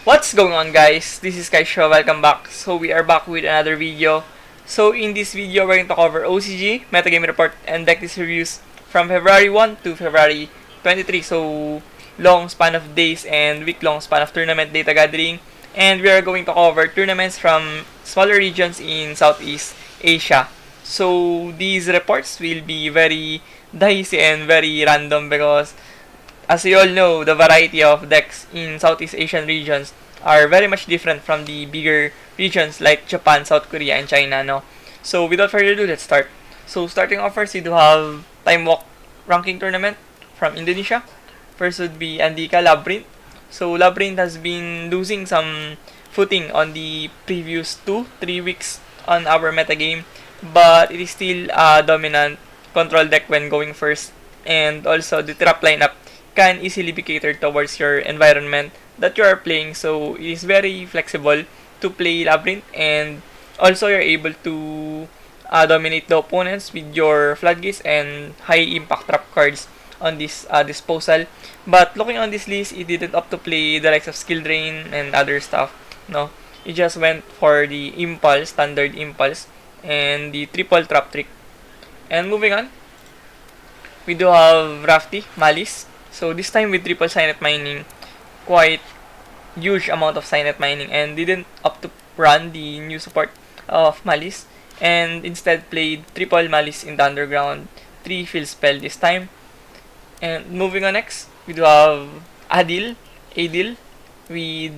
What's going on, guys? This is Kashtira. Welcome back. So we are back with another video. So in this video, we're going to cover OCG, Metagame Report, and deck list reviews from February 1 to February 23. So long span of days and week-long span of tournament data gathering. And we are going to cover tournaments from smaller regions in Southeast Asia. So these reports will be very dicey and very random because, as you all know, the variety of decks in Southeast Asian regions are very much different from the bigger regions like Japan, South Korea, and China, no? So without further ado, let's start. So starting off first, we do have Time Walk ranking tournament from Indonesia. First would be Andika Labrynth. So Labrynth has been losing some footing on the previous 2-3 weeks on our metagame, but it is still a dominant control deck when going first, and also the trap lineup can easily be catered towards your environment that you are playing, so it is very flexible to play Labrynth, and also you're able to dominate the opponents with your floodgates and high impact trap cards on this disposal. But looking on this list, it didn't opt to play the likes of Skill Drain and other stuff, no? It just went for the Impulse, standard Impulse, and the triple Traptrix. And moving on, we do have Rafty, Maliss. So this time with triple Signet mining, quite huge amount of Signet mining, and didn't opt to run the new support of Maliss, and instead played triple Maliss in the underground, 3 field spell this time. And moving on next, we do have Adil with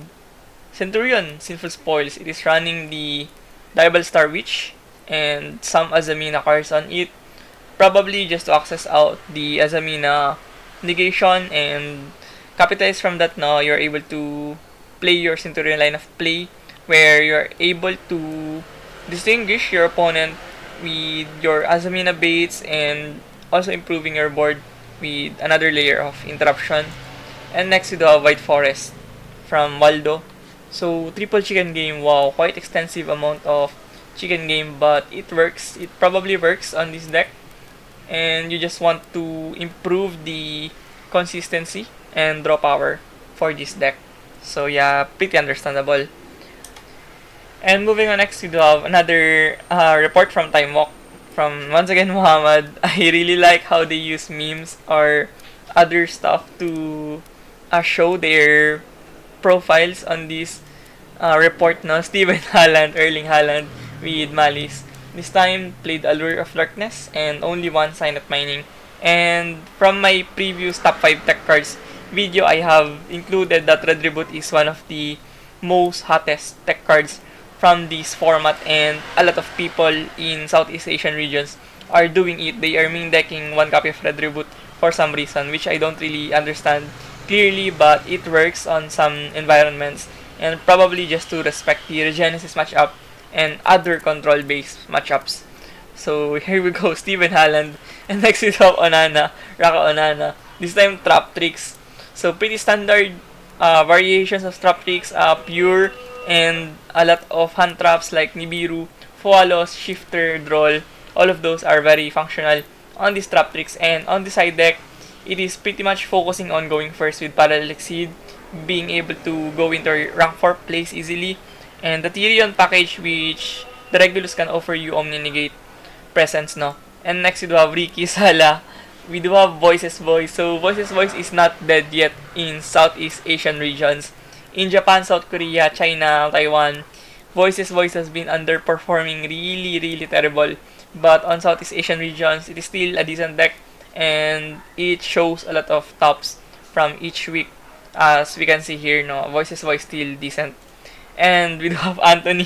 Centurion, Sinful Spoils. It is running the Diabol Star Witch and some Azamina cards on it, probably just to access out the Azamina negation, and capitalize from that. Now you're able to play your Centurion line of play, where you're able to distinguish your opponent with your Azamina baits and also improving your board with another layer of interruption. And next we do have White Forest from Waldo. So triple chicken game, wow, quite extensive amount of chicken game, but it works. It probably works on this deck, and you just want to improve the consistency and draw power for this deck. So yeah, pretty understandable. And moving on next, we do have another report from Time Walk from, once again, Muhammad. I really like how they use memes or other stuff to show their profiles on this report, no? Steven Haaland, Erling Haaland with Maliss. This time played Allure of Darkness and only one Signet mining. And from my previous top 5 tech cards video, I have included that Red Reboot is one of the most hottest tech cards from this format, and a lot of people in Southeast Asian regions are doing it. They are main decking one copy of Red Reboot for some reason, which I don't really understand clearly, but it works on some environments, and probably just to respect the Regenesis matchup and other control-based matchups. So here we go, Steven Haaland, and next is Onana, Raka Onana. This time Traptrix. So pretty standard variations of Traptrix, pure, and a lot of hand traps like Nibiru, Follows, Shifter, Droll. All of those are very functional on this Traptrix. And on the side deck, it is pretty much focusing on going first with Parallel Exceed, being able to go into rank 4 place easily, and the Tyrion package, which the Regulus can offer you Omni Negate presence, no? And next we do have Ricky Sala. We do have Voices Voice. So Voices Voice is not dead yet in Southeast Asian regions. In Japan, South Korea, China, Taiwan, Voices Voice has been underperforming really terrible. But on Southeast Asian regions, it is still a decent deck, and it shows a lot of tops from each week. As we can see here, no, Voices Voice still decent. And we do have Anthony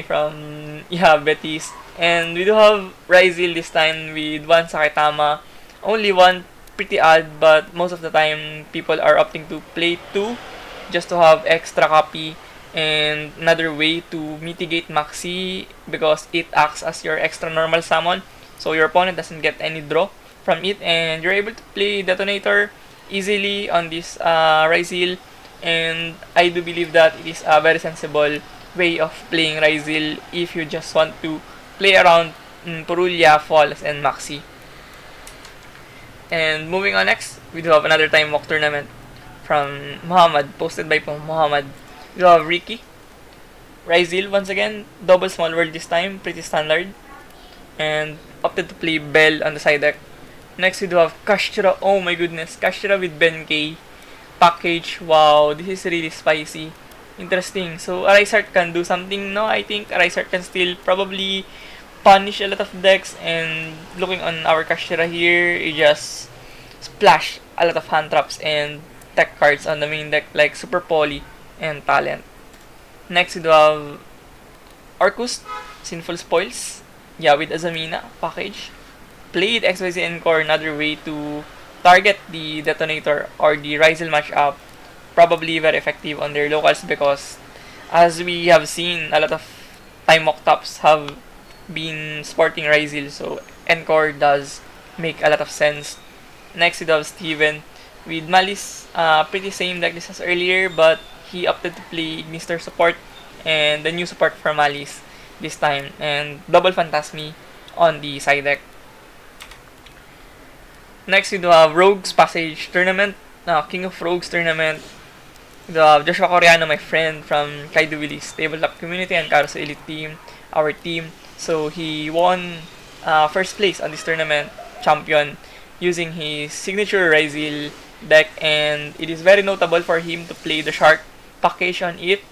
from Betis. And we do have Ryzeal this time with one Sakitama. Only one, pretty odd, but most of the time people are opting to play 2 just to have extra copy and another way to mitigate Maxi, because it acts as your extra normal summon, so your opponent doesn't get any draw from it, and you're able to play Detonator easily on this Ryzeal. And I do believe that it is a very sensible way of playing Ryzeal if you just want to play around Purulia, Falls, and Maxi. And moving on next, we do have another Time Walk tournament from Muhammad, posted by Muhammad. We do have Ricky. Ryzeal once again, double small world this time, pretty standard. And opted to play Bell on the side deck. Next we do have Kashtira. Oh my goodness, Kashtira with Ben-K package. Wow, this is really spicy. Interesting. So Ryzeal can do something. No, I think Ryzeal can still probably punish a lot of decks. And looking on our Kashtira here, it just splash a lot of hand traps and tech cards on the main deck like Super Poly and Talent. Next we do have Orcust, Sinful Spoils. Yeah, with Azamina package. Played XYZ Encore, another way to target the Detonator or the Ryzeal matchup. Probably very effective on their locals because as we have seen, a lot of time mock tops have been sporting Ryzeal, so Encore does make a lot of sense. Next we have Steven with Maliss, pretty same deck this as earlier, but he opted to play Ignister support and the new support for Maliss this time, and double Phantasmi on the side deck. Next we do have Rogues Passage Tournament, King of Rogues Tournament. We do have Joshua Coriano, my friend from Kaido Willis Tabletop Community and Carousel Elite Team, our team. So he won first place on this tournament, champion, using his signature Ryzeal deck, and it is very notable for him to play the Shark package on it.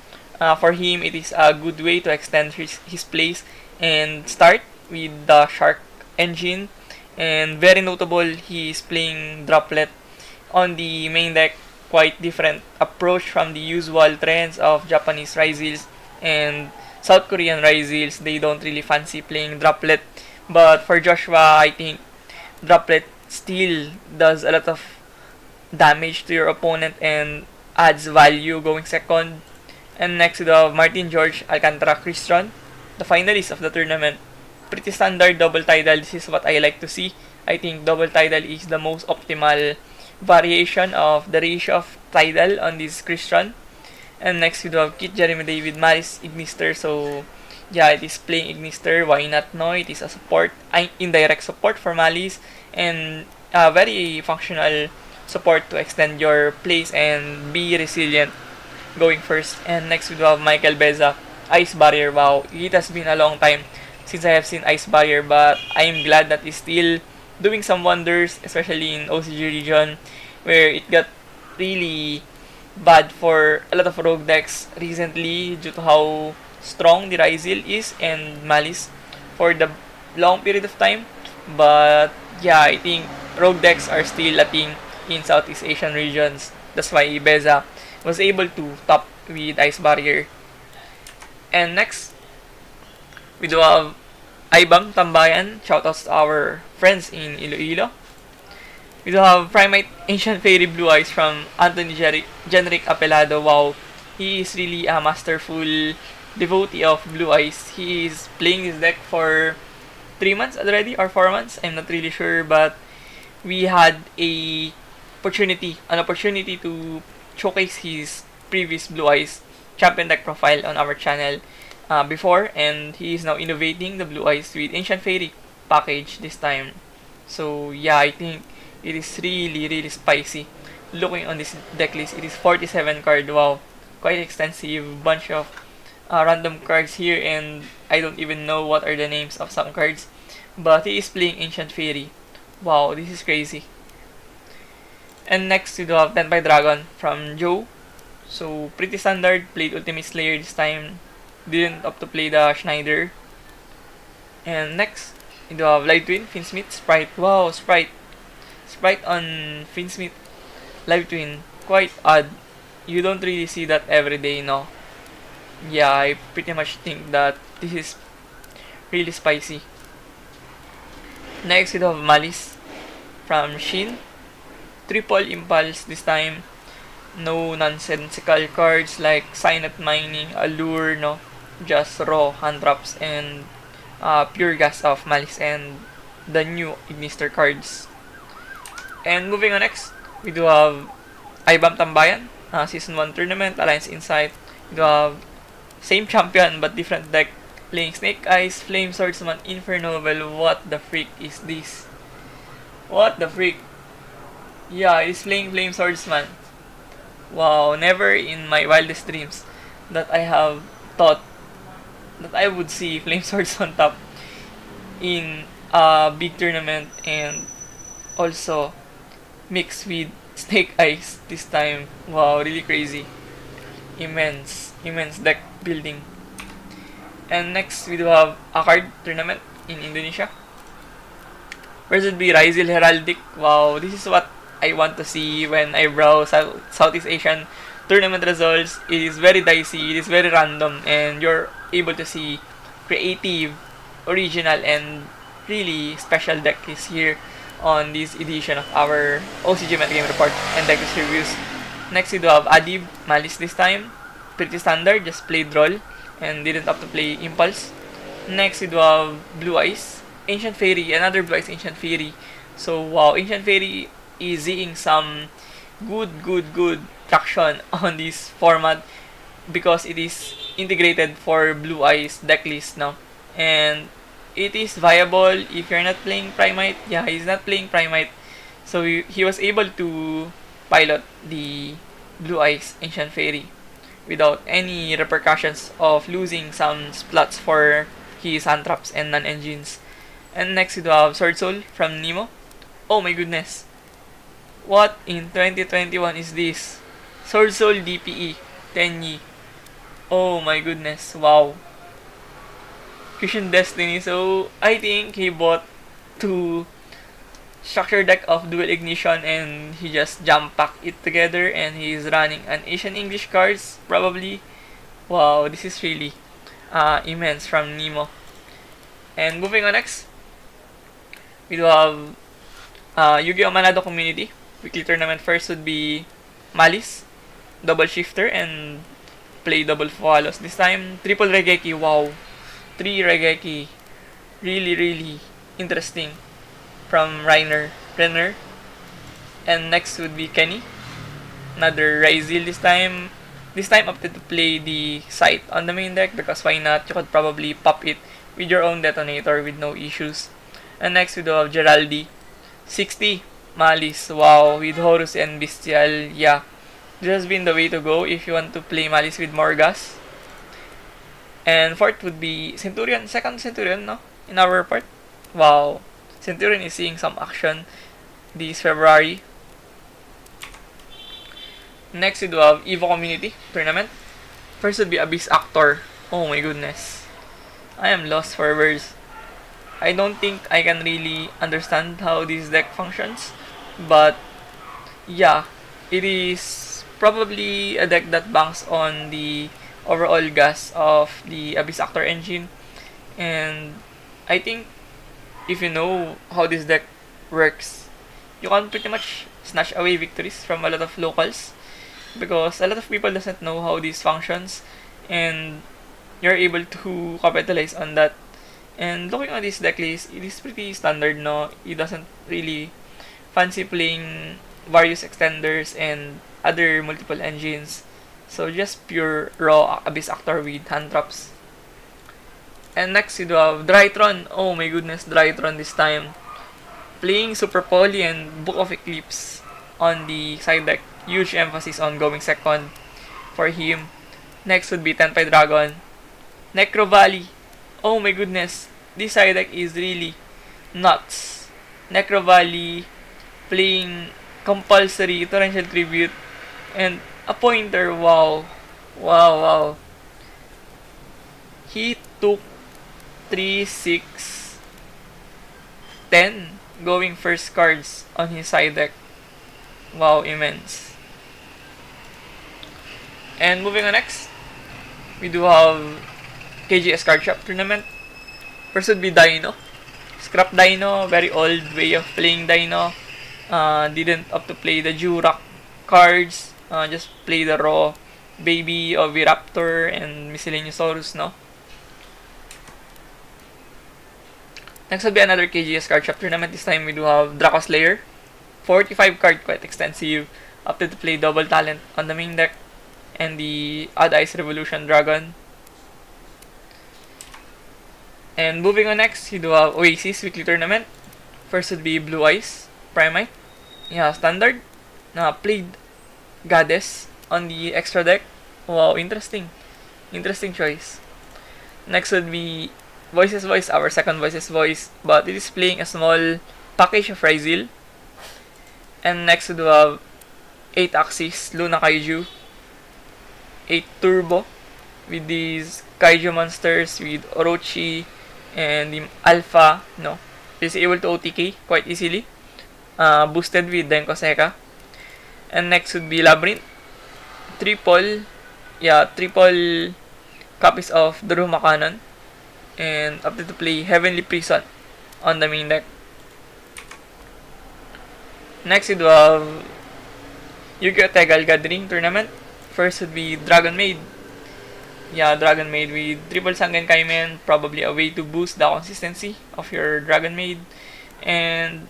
For him, it is a good way to extend his plays and start with the Shark engine. And very notable, he is playing Droplet on the main deck. Quite different approach from the usual trends of Japanese Ryzeals and South Korean Ryzeals. They don't really fancy playing Droplet. But for Joshua, I think Droplet still does a lot of damage to your opponent and adds value going second. And next we have Martin George Alcantara Christian, the finalist of the tournament. Pretty standard double tidal. This is what I like to see. I think double tidal is the most optimal variation of the ratio of tidal on this Christian. And next we have Kit Jeremy David Maliss Ignister. So yeah, it is playing Ignister. Why not? No, it is a support, indirect support for Maliss, and very functional support to extend your plays and be resilient going first. And next we have Michael Beza, Ice Barrier. Wow, it has been a long time since I have seen Ice Barrier, but I am glad that it's still doing some wonders, especially in OCG region, where it got really bad for a lot of rogue decks recently due to how strong the Ryzeal is and Maliss for the long period of time. But yeah, I think rogue decks are still a thing in Southeast Asian regions. That's why Beza was able to top with Ice Barrier. And next, we do have Ibam Tambayan. Shoutouts to our friends in Iloilo. We do have Primate Ancient Fairy Blue Eyes from Anthony Generic Apelado. Wow, he is really a masterful devotee of Blue Eyes. He is playing this deck for 3 months already or 4 months. I'm not really sure, but we had an opportunity to showcase his previous Blue Eyes champion deck profile on our channel before, and he is now innovating the Blue Eyes with Ancient Fairy package this time. So yeah, I think it is really spicy. Looking on this deck list, it is 47 card. Wow, quite extensive bunch of random cards here, and I don't even know what are the names of some cards, but he is playing Ancient Fairy. Wow, this is crazy. And next we do have Tenpai Dragon from Joe. So pretty standard, played Ultimate Slayer this time. Didn't opt to play the Schneider. And next, we do have Live Twin, Fiendsmith, Sprite. Wow, Sprite on Fiendsmith, Live Twin. Quite odd. You don't really see that every day, no? Yeah, I pretty much think that this is really spicy. Next, we do have Maliss from Shin. Triple Impulse this time. No nonsensical cards like Signet Mining, Allure, no. Just raw hand drops and pure gas of Maliss and the new Ignister cards. And moving on next, we do have Ibam Tambayan, Season 1 Tournament, Alliance Insight. We do have same champion but different deck, playing Snake Eyes, Flame Swordsman, Infernovel. What the freak is this? What the freak? Yeah, he's playing Flame Swordsman. Wow, never in my wildest dreams that I have thought that I would see Flame Swords on top in a big tournament, and also mixed with Snake Eyes this time. Wow, really crazy. Immense deck building. And next we do have a card tournament in Indonesia. First would be Ryzeal Heraldic. Wow, this is what I want to see when I browse Southeast Asian tournament results. It is very dicey, it is very random, and you're able to see creative, original, and really special deck is here on this edition of our OCG Metagame Report and deck list reviews. Next we do have Adib Maliss this time. Pretty standard, just played Roll and didn't have to play Impulse. Next we do have Blue Eyes, Ancient Fairy, another Blue Eyes Ancient Fairy. So wow, Ancient Fairy is seeing some good traction on this format because it is integrated for Blue Eyes decklist now, and it is viable if you're not playing Primite. Yeah, he's not playing Primite, so he was able to pilot the Blue Eyes Ancient Fairy without any repercussions of losing some slots for his hand traps and non-engines. And next we do have Sword Soul from Nemo. Oh my goodness, what in 2021 is this? Sword Soul DPE 10 Oh my goodness, wow. Fusion Destiny. So I think he bought two structure deck of Dual Ignition and he just jump pack it together, and he's running an Asian English cards probably. Wow, this is really immense from Nemo. And moving on next, we do have Yu-Gi-Oh! Manado Community weekly tournament. First would be Maliss, double shifter, and play double follows. This time, triple Regeki. Wow, 3 Regeki. Really interesting from Renner. And next would be Kenny, another Ryzeal this time. This time opted to play the Sight on the main deck because why not? You could probably pop it with your own detonator with no issues. And next we do have Geraldi, 60 Maliss. Wow, with Horus and Bestial. Yeah, this has been the way to go if you want to play Maliss with more gas. And fourth would be Centurion, second Centurion, no? In our report. Wow, Centurion is seeing some action this February. Next we do have Evo Community Tournament. First would be Abyss Actor. Oh my goodness, I am lost for words. I don't think I can really understand how this deck functions, but yeah, it is probably a deck that banks on the overall gas of the Abyss Actor engine, and I think if you know how this deck works, you can pretty much snatch away victories from a lot of locals because a lot of people doesn't know how this functions, and you're able to capitalize on that. And looking at this deck list, it is pretty standard, no? It doesn't really fancy playing various extenders and other multiple engines. So just pure raw Abyss Actor with hand traps. And next you do have Drytron. Oh my goodness, Drytron this time. Playing Super Poly and Book of Eclipse on the side deck. Huge emphasis on going second for him. Next would be Tenpai Dragon. Necro Valley. Oh my goodness, this side deck is really nuts. Necro Valley playing compulsory Torrential Tribute and a pointer. Wow. He took 3, 6, 10 going first cards on his side deck. Wow, immense. And moving on next, we do have KGS Card Shop Tournament. First would be Dino. Scrap Dino, very old way of playing Dino. Didn't opt to play the Jurak cards. Just play the raw Baby of Raptor and Miscellaneous Horus, no? Next would be another KGS Card Shop Tournament. This time we do have Draco Slayer. 45 card, quite extensive. Opted to play Double Talent on the main deck and the Odd Eyes Revolution Dragon. And moving on next, you do have Oasis Weekly Tournament. First would be Blue Eyes Primite. Yeah, standard. Played Goddess on the extra deck. Wow, interesting. Interesting choice. Next would be Voiceless Voice, our second Voiceless Voice, but it is playing a small package of Ryzeal. And next would have 8 Axis, Luna Kaiju, 8 Turbo, with these Kaiju monsters, with Orochi, and the Alpha, no, is able to OTK quite easily, boosted with Denko Seka. And next would be Labrynth, triple copies of Daruma Cannon, and opted to play Heavenly Prison on the main deck. Next we have Yu-Gi-Oh! Tegal Gathering Tournament. First would be Dragon Maid. Yeah, Dragon Maid with triple Sangen Kaimen, probably a way to boost the consistency of your Dragon Maid. And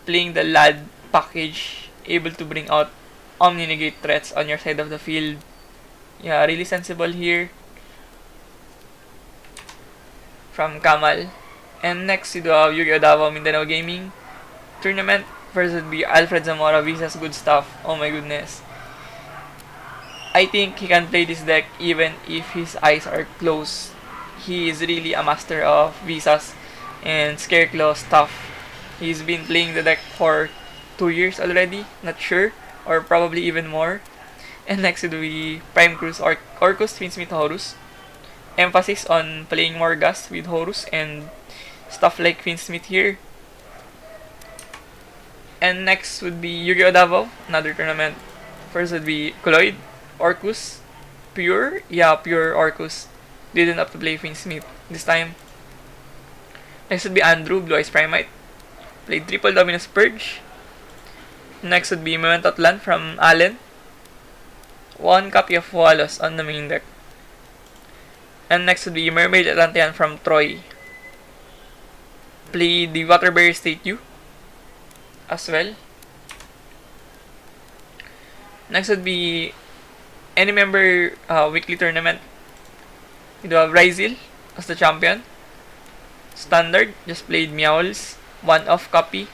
playing the LAD package, able to bring out Omni-Negate threats on your side of the field. Yeah, really sensible here from Kamal. And next we have Yu-Gi-Oh! Davao Mindanao Gaming Tournament. First would be Alfred Zamora Visa's Good Stuff. Oh my goodness. I think he can play this deck even if his eyes are closed. He is really a master of Visas and Scareclaw stuff. He's been playing the deck for 2 years already, not sure, or probably even more. And next would be Prime Cruise Orcust Fiendsmith Horus. Emphasis on playing more gas with Horus and stuff like Fiendsmith here. And next would be Yu-Gi-Oh! Davao, another tournament. First would be Colloid, Orcus, Pure Orcus. Didn't have to play Fiendsmith this time. Next would be Andrew, Blue Eyes Primite. Played triple Dominus Purge. Next would be Memento from ALIN. 1 copy of Voiceless on the main deck. And next would be Mermaid Atlantean from Troy. Played the Waterbury State U as well. Next would be any member weekly tournament. You do have Ryzeal as the champion. Standard, just played Meowls, 1-off copy.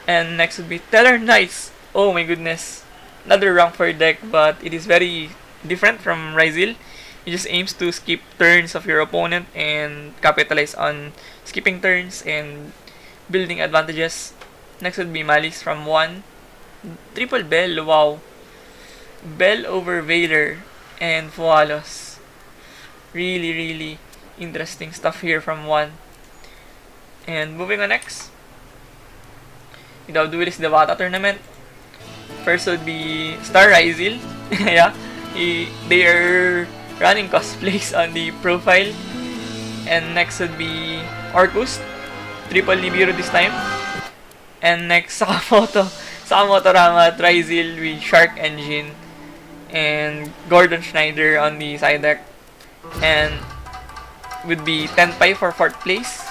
And next would be Stellarknight. Oh my goodness. Another rank 4 deck, but it is very different from Ryzeal. It just aims to skip turns of your opponent and capitalize on skipping turns and building advantages. Next would be Maliss from 1. Triple Bell, wow. Bell over Vader and Voiceless. Really interesting stuff here from 1. And moving on next, we have Duelist Devata Tournament. First would be Star Ryzeal. Yeah, they are running cosplays on the profile. And next would be Orcust, triple Nibiru this time. And next, Sakamoto Rama at Ryzeal with Shark Engine and Gordon Schneider on the side deck. And would be Tenpai for 4th place.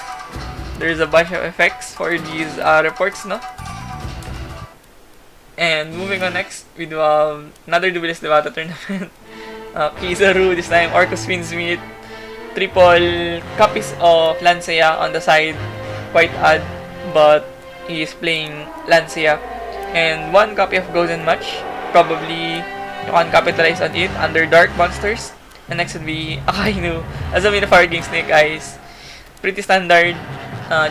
There's a bunch of effects for these reports, no? And moving on next, we do have another Duelist Devata Tournament. Kizaru, this time Orcust Fiendsmith. Triple copies of Lancea on the side. Quite odd, but he is playing Lancea. And 1 copy of Golden Match. Probably you can capitalize on it under Dark Monsters. And next would be Akainu as a Fire King Snake Eyes. Pretty standard.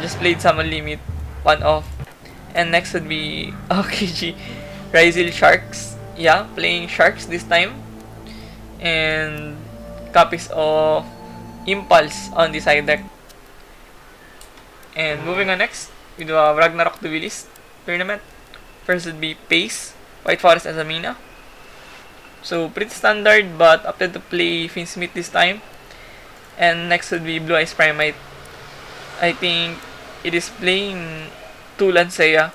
Just played Summon Limit, 1-off. And next would be OCG Ryzeal Sharks. Yeah, playing Sharks this time. And copies of Impulse on the side deck. And moving on next, we do have Ragnarok Duelist Tournament. First would be Pace, White Forest as Amina. So pretty standard, but opted to play Fiendsmith this time. And next would be Blue Eyes Primite. I think it is playing 2 Lancea.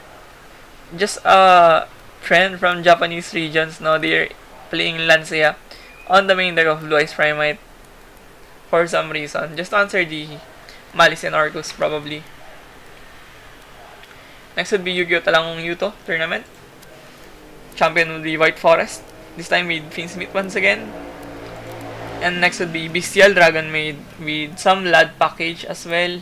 Just a trend from Japanese regions now. They're playing Lancea on the main deck of Blue Eyes Primite for some reason. Just to answer the Maliss and Orcust probably. Next would be Yu-Gi-Oh! Talangong Yuto Tournament. Champion would be White Forest. This time with Fiendsmith once again. And next would be Bestial Dragon Maid with some LAD package as well.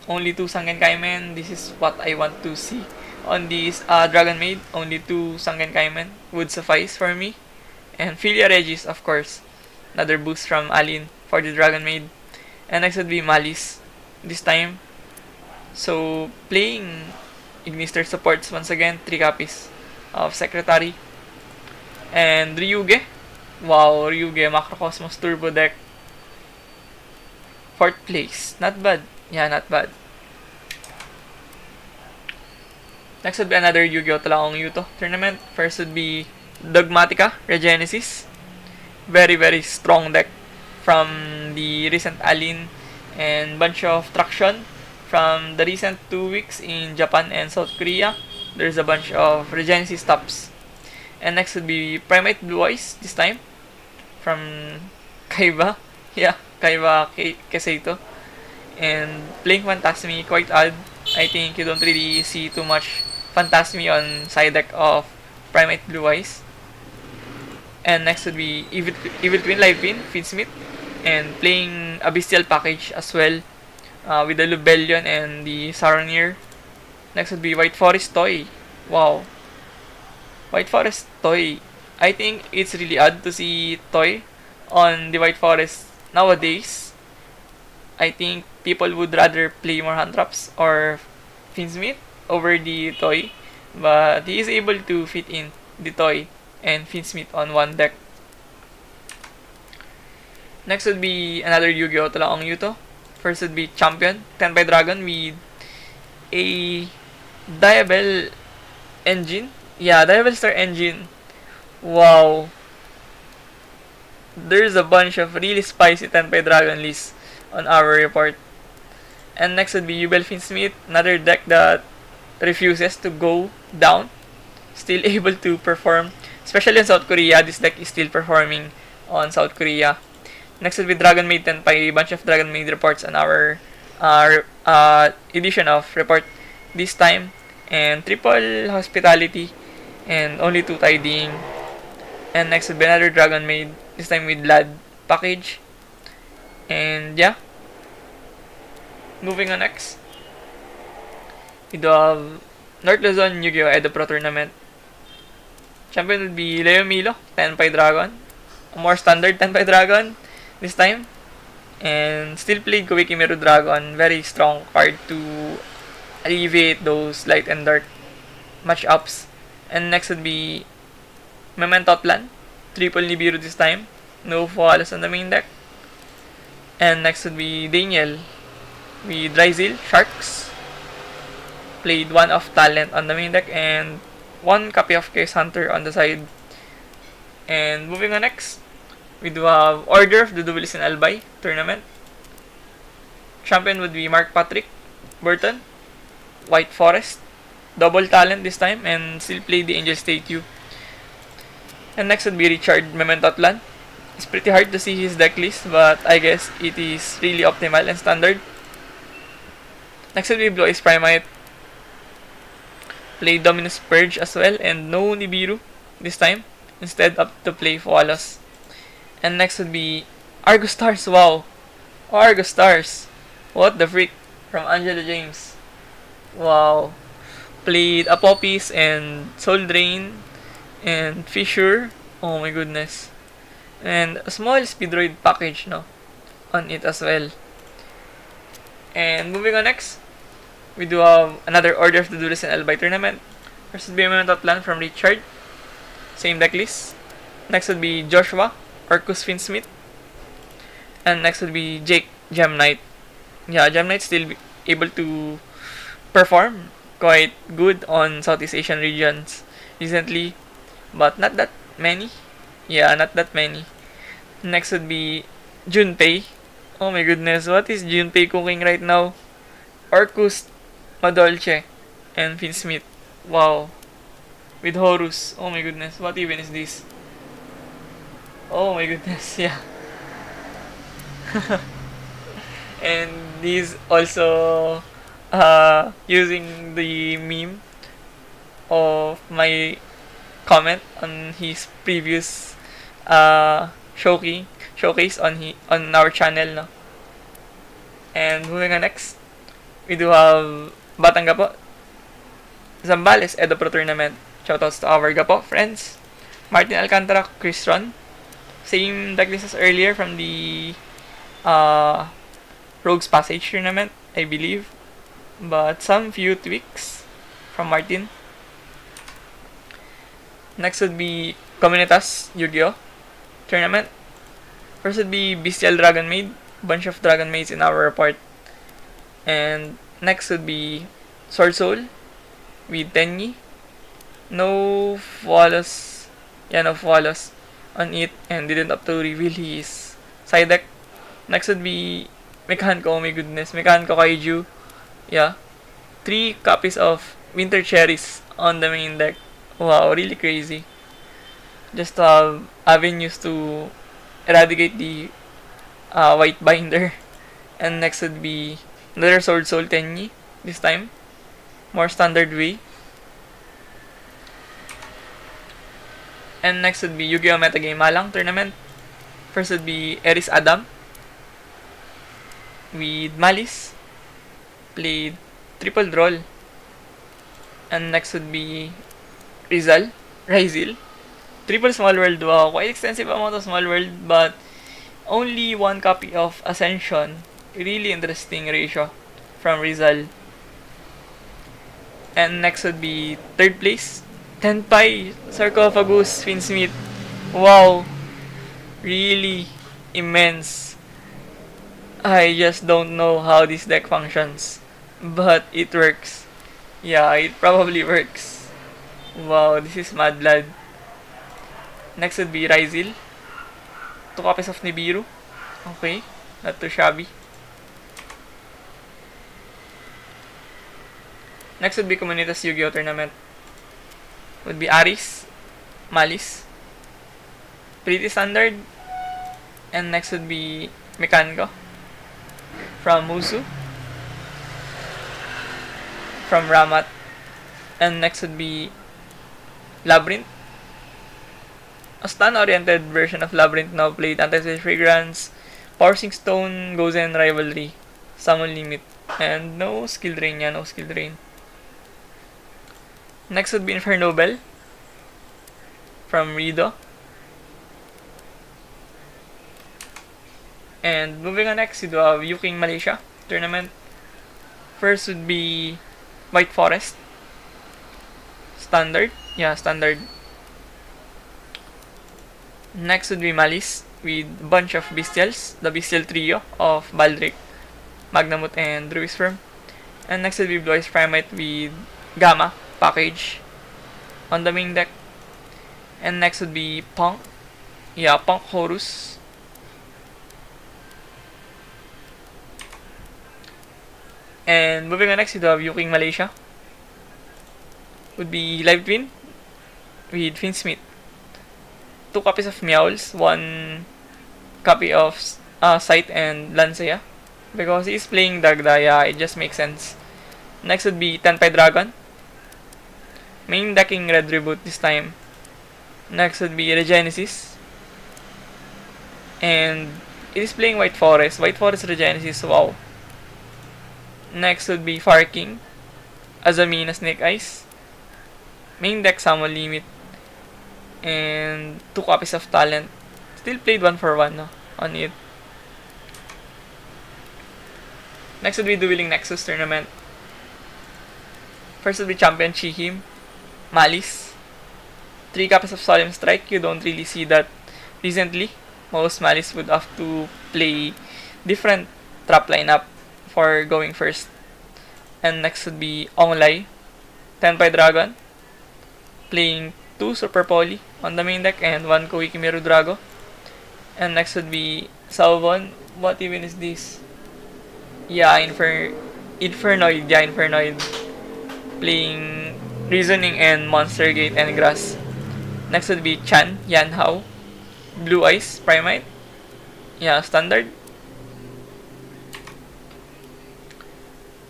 Only 2 Sangen Kaimen. This is what I want to see on this Dragon Maid. Only 2 Sangen Kaimen would suffice for me. And Philia Regis, of course. Another boost from ALIN for the Dragon Maid. And next would be Maliss this time. So, playing Ignister supports once again, 3 copies of Secretary. And Ryuge. Wow, Ryuge, Macrocosmos Turbo deck. 4th place. Not bad. Yeah, not bad. Next would be another Yu-Gi-Oh! Talaong Yuto tournament. First would be Dogmatica Regenesis. Very, very strong deck from the recent ALIN and bunch of traction from the recent 2 weeks in Japan and South Korea. There's a bunch of Regenesis tops. And next would be Primate Blue Eyes this time from Kaiba. Yeah, Kaiba Keseito. And playing Phantasmi, quite odd. I think you don't really see too much Phantasmi on side deck of Primate Blue Eyes. And next would be Evil Twin Live Pin, Fiendsmith. And playing a Bestial package as well with the Lubellion and the Saronir. Next would be White Forest Toy. Wow. White Forest Toy. I think it's really odd to see Toy on the White Forest nowadays. I think people would rather play more hand traps or Fiendsmith over the Toy. But he is able to fit in the Toy and Fiendsmith on one deck. Next would be another Yu-Gi-Oh! Talaong Yuto. First would be Champion, Tenpai Dragon with a Diabell engine. Yeah, Diabell Star engine. Wow. There's a bunch of really spicy Tenpai Dragon lists on our report. And next would be Yubel Fiendsmith, another deck that refuses to go down. Still able to perform. Especially in South Korea, this deck is still performing on South Korea. Next would be Dragon Maid Tenpai, a bunch of Dragon Maid reports on our edition of report this time. And triple hospitality and only 2 tidying. And next would be another Dragon Maid, this time with Lad package. And yeah. Moving on next. We do have North Luzon Yu-Gi-Oh! Edo Pro Tournament. Champion would be Leo Milo, Tenpai Dragon. A more standard Tenpai Dragon this time. And still played Koiki Meru Dragon. Very strong card to alleviate those light and dark matchups. And next would be Memento Plan. Triple Nibiru this time. No Voiceless on the main deck. And next would be Daniel with Ryzeal, Sharks. Played 1 of Talent on the main deck and 1 copy of Case Hunter on the side. And moving on next, we do have Order of the Duelist in Albay tournament. Champion would be Mark Patrick Burton, White Forest, double Talent this time, and still played the Angel Statue. And next would be Richard Memento Atlan. It's pretty hard to see his deck list, but I guess it is really optimal and standard. Next would be Blue Eyes Primate. Play Dominus Purge as well, and no Nibiru this time. Instead up to play Voiceless. And next would be Argus Stars. Wow, Argus Stars. What the freak from Angela James. Wow. Played Apophis and Soul Drain and Fissure. Oh my goodness. And a small Speedroid package on it as well. And moving on next, we do have another Order of the Duelist in Albay tournament. First would be Memento Plan from Richard. Same deck list. Next would be Joshua, Orcust Fiendsmith. And next would be Jake, Gem Knight. Yeah, Gem Knight still able to perform quite good on Southeast Asian regions recently. But not that many. Yeah, not that many. Next would be Junpei. Oh my goodness, what is Junpei cooking right now? Orcust, Madolche, and Fiendsmith. Wow. With Horus. Oh my goodness, what even is this? Oh my goodness, yeah. And he's also using the meme of my comment on his previous showcase on our channel, no? And moving on next, we do have Batang Gapo, Zambales Edo Pro Tournament. Shoutouts to our Gapo friends. Martin Alcantara, Cristron. Same decklist as earlier from the uh, Rogue's Passage tournament, I believe. But some few tweaks from Martin. Next would be Comunitas Yu-Gi-Oh! Tournament. First would be Bestial Dragon Maid. Bunch of Dragon Maids in our report. And next would be Sword Soul with Tenyi. No flawless, no flawless on it, and didn't have to reveal his side deck. Next would be Mechanko, oh my goodness, Mechanko Kaiju. Yeah, 3 copies of Winter Cherries on the main deck. Wow, really crazy. Just avenues to eradicate the white binder. And next would be another Sword Soul Tenyi, this time. More standard way. And next would be Yu-Gi-Oh! Metagame Malang tournament. First would be Eris Adam with Maliss. Played triple draw. And next would be Ryzeal. Triple small world. Wow, quite extensive amount of small world, but only 1 copy of Ascension. Really interesting ratio from Ryzeal. And next would be third place, Tenpai, Sarcophagus, Fiendsmith. Wow, really immense. I just don't know how this deck functions, but it works. Yeah, it probably works. Wow, this is mad lad. Next would be Ryzeal. 2 copies of Nibiru. Okay, not too shabby. Next would be Comunitas Yu-Gi-Oh! Tournament. Would be Aris, Maliss. Pretty standard. And next would be Mechanko from Musu. From Ramat. And next would be Labrynth. A stun-oriented version of Labrynth now played Anti-Switch Fragrance, Parsing Stone, Gozen Rivalry, Summon Limit, and no skill drain. Yeah, no skill drain. Next would be Infernobel from Rido. And moving on next, you do have Yuking Malaysia tournament. First would be White Forest. Standard. Yeah, standard. Next would be Maliss with a bunch of Bestials. The Bestial Trio of Baldric, Magnamut, and Druisfirm. And next would be Blue Eyes Primate with Gamma package on the main deck. And next would be Punk. Yeah, Punk Horus. And moving on next, you have Yuking Malaysia. Would be Live Twin with Fiendsmith. 2 copies of Meowls, 1 copy of Sight and Lancea. Because he's playing Dagda, it just makes sense. Next would be Tenpai Dragon. Main decking Red Reboot this time. Next would be Regenesis. And it is playing White Forest. White Forest Regenesis, wow. Next would be Fire King. Azamina Snake Eyes. Main deck Summon Limit. And 2 copies of Talent. Still played 1 for 1 no, on it. Next would be Dueling Nexus tournament. First would be Champion Chihim, Maliss. 3 copies of Solemn Strike. You don't really see that recently. Most Maliss would have to play different trap lineup for going first. And next would be Onglai, Tenpai Dragon, playing 2 Super Poly on the main deck and 1 Koiki Miru Drago. And next would be Salvon. What even is this? Yeah, Infernoid. Yeah, Infernoid. Playing Reasoning and Monster Gate and Grass. Next would be Chan, Yanhao, Blue Eyes, Primate. Yeah, standard.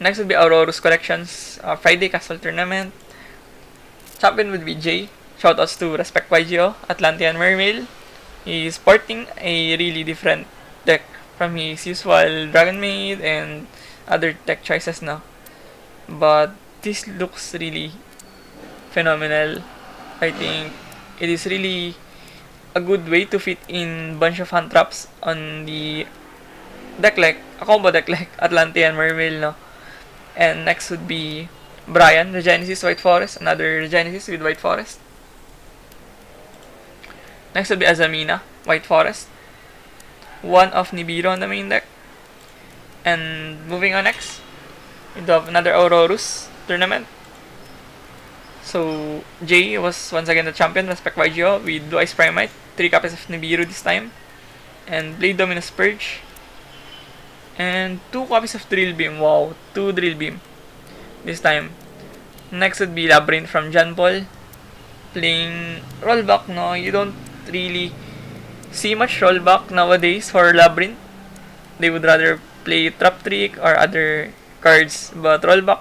Next would be Aurora's Collections, Friday Castle Tournament. Champion would be Jay. Shoutouts to Respect YGO, Atlantean Mermail. He's sporting a really different deck from his usual Dragon Maid and other deck choices now. But this looks really phenomenal. I think it is really a good way to fit in bunch of hand traps on the deck like a combo deck like Atlantean Mermail, no? And next would be Brian, Regenesis White Forest, another Regenesis with White Forest. Next would be Azamina, White Forest. One of Nibiru on the main deck. And moving on next, we have another Aurorus tournament. So Jay was once again the champion, respect Ryzeal, with Blue Eyes Primite, 3 copies of Nibiru this time, and Blade Dominus Purge, and 2 copies of Drill Beam. Wow, 2 Drill Beam this time. Next would be Labrynth from John Paul, playing rollback. No, you don't really see much rollback nowadays for Labrynth. They would rather play Traptrix or other cards, but rollback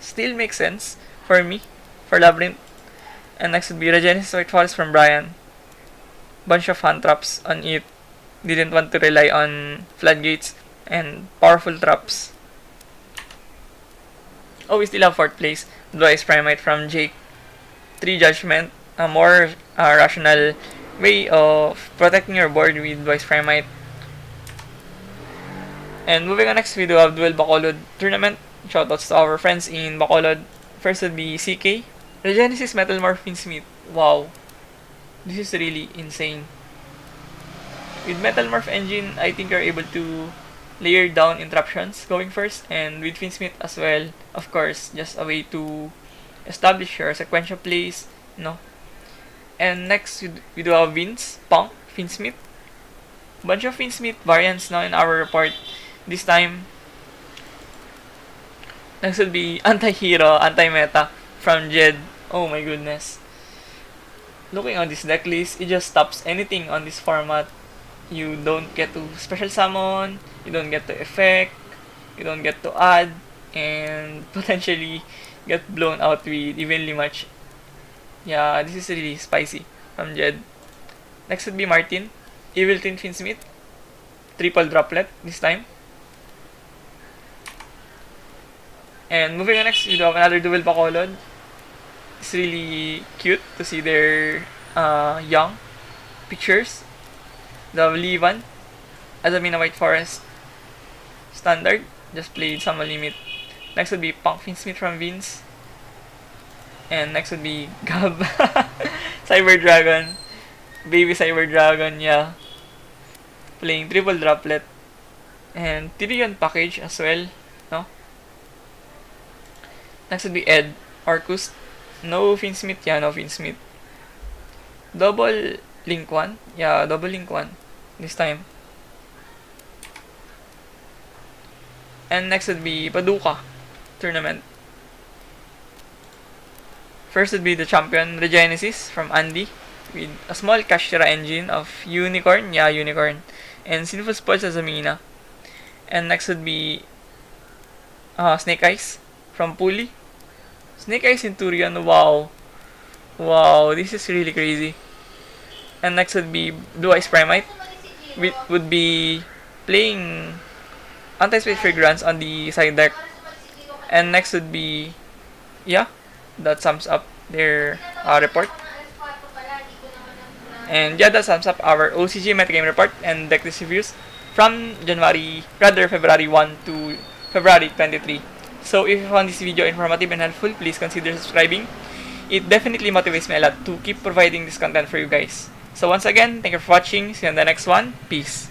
still makes sense for me, for Labrynth. And next would be Regenesis White Forest from Brian. Bunch of hand traps on it. Didn't want to rely on floodgates and powerful traps. Oh, we still have 4th place. Blue Eyes Primite from Jake. 3 Judgment. A more rational way of protecting your board with Blue Eyes Primite. And moving on next, we do have Duel Bacolod tournament. Shoutouts to our friends in Bacolod. First would be CK. Regenesis Metalmorph and Anti-Meta. Wow. This is really insane. With Metalmorph engine, I think you're able to layer down interruptions going first. And with Fiendsmith as well, of course, just a way to establish your sequential plays, no? And next, we do have Vince, Punk, Fiendsmith. Bunch of Fiendsmith variants now in our report this time. Next will be Anti-Hero, Anti-Meta from Jed. Oh my goodness. Looking on this deck list, it just stops anything on this format. You don't get to special summon, you don't get to effect, you don't get to add, and potentially get blown out with evenly match. Yeah, this is really spicy from Jed. Next would be Martin, Evil Twin Fiendsmith, triple droplet this time. And moving on next, we do have another Duel Bacolod. It's really cute to see their young pictures. The Levan, Azamina White Forest, standard, just played Summon Limit. Next would be Punk Fiendsmith from Vince. And next would be Gab, Cyber Dragon, Baby Cyber Dragon, yeah. Playing triple droplet. And Tyrion package as well, no? Next would be Ed, Orcust. No Fiendsmith, yeah, no Fiendsmith. Double Link 1, yeah, double Link 1 this time. And next would be Paducah tournament. First would be the champion Regenesis from Andy with a small Kashtira engine of Unicorn, yeah, Unicorn, and Sinful Spoils as Amina. And next would be Snake Eyes from Puli. Snake Eyes Centurion, wow. Wow, this is really crazy. And next would be Blue Eyes Primite. Would be playing Anti-Space Fragrance on the side deck. And next would be, yeah, that sums up their report. And yeah, that sums up our OCG Metagame report and deck list reviews from February 1 to February 23. So if you found this video informative and helpful, please consider subscribing. It definitely motivates me a lot to keep providing this content for you guys. So once again, thank you for watching. See you on the next one. Peace.